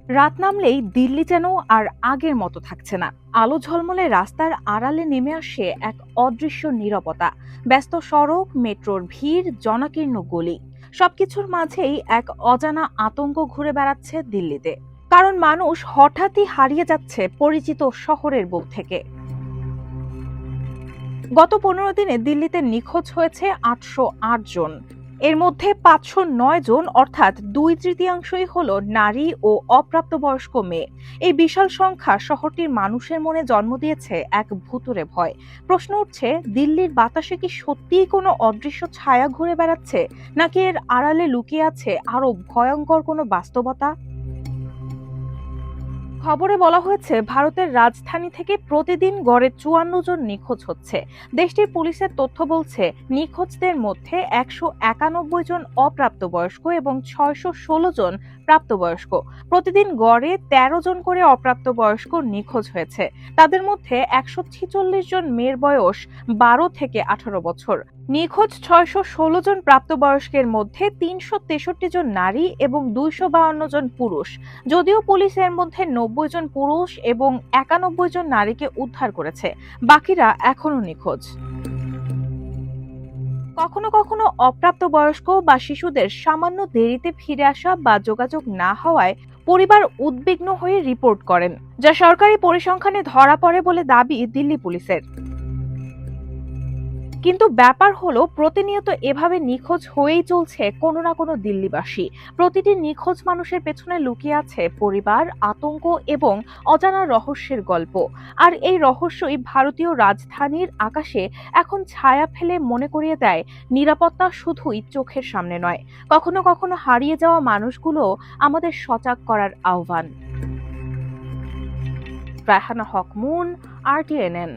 রাত নামলেই দিল্লি যেন আর আগের মতো থাকছে না। আলো ঝলমলে রাস্তার আড়ালে নেমে আসে এক অদৃশ্য নীরবতা। ব্যস্ত সড়ক, মেট্রোর ভিড়, জনাকীর্ণ গলি, সবকিছুর মাঝেই এক অজানা আতঙ্ক ঘুরে বেড়াচ্ছে দিল্লিতে। কারণ মানুষ হঠাৎই হারিয়ে যাচ্ছে পরিচিত শহরের বুক থেকে। গত 15 দিনে দিল্লিতে নিখোঁজ হয়েছে 808 জন। এর মধ্যে 509 জন অর্থাৎ 2/3 হলো নারী ও অপ্রাপ্তবয়স্ক মেয়ে। এই বিশাল সংখ্যা শহরটির মানুষের মনে জন্ম দিয়েছে এক ভুতুড়ে ভয়। প্রশ্ন উঠছে, দিল্লির বাতাসে কি সত্যিই কোনো অদৃশ্য ছায়া ঘুরে বেড়াচ্ছে, নাকি এর আড়ালে লুকিয়ে আছে আরো ভয়ঙ্কর কোনো বাস্তবতা? খবরে বলা হয়েছে, ভারতের রাজধানী থেকে প্রতিদিন গড়ে 54 জন নিখোঁজ হচ্ছে। দেশটির পুলিশের তথ্য বলছে, নিখোঁজদের মধ্যে 191 জন অপ্রাপ্তবয়স্ক এবং 616 জন প্রাপ্তবয়স্ক। প্রতিদিন গড়ে 13 জন করে অপ্রাপ্তবয়স্ক নিখোঁজ হয়েছে। তাদের মধ্যে 146 জন মেয়ের বয়স 12 থেকে 18 বছর। নিখোঁজ 616 জন প্রাপ্তবয়স্কের মধ্যে 363 জন নারী এবং 252 জন পুরুষ। যদিও পুলিশ এর মধ্যে 90 জন পুরুষ এবং 91 জন নারীকে উদ্ধার করেছে, বাকিরা এখনো নিখোঁজ। কখনো কখনো অপ্রাপ্তবয়স্ক বা শিশুদের সামান্য দেরিতে ফিরে আসা বা যোগাযোগ না হওয়ায় পরিবার উদ্বিগ্ন হয়ে রিপোর্ট করেন, যা সরকারি পরিসংখ্যানে ধরা পড়ে বলে দাবি দিল্লি পুলিশের। কিন্তু ব্যাপার হলো, প্রতিনিয়ত এভাবে নিখোঁজ হয়েই চলছে কোনো না কোনো দিল্লিবাসী। প্রতিটি নিখোঁজ মানুষের পেছনে লুকিয়ে আছে পরিবার, আতঙ্ক এবং অজানা রহস্যের গল্প। আর এই রহস্যই ভারতীয় রাজধানীর আকাশে এখন ছায়া ফেলে মনে করিয়ে দেয়, নিরাপত্তা শুধুই চোখের সামনে নয়, কখনো কখনো হারিয়ে যাওয়া মানুষগুলো আমাদের সজাগ করার আহ্বান। রায়হানা হক মুন, RTNN।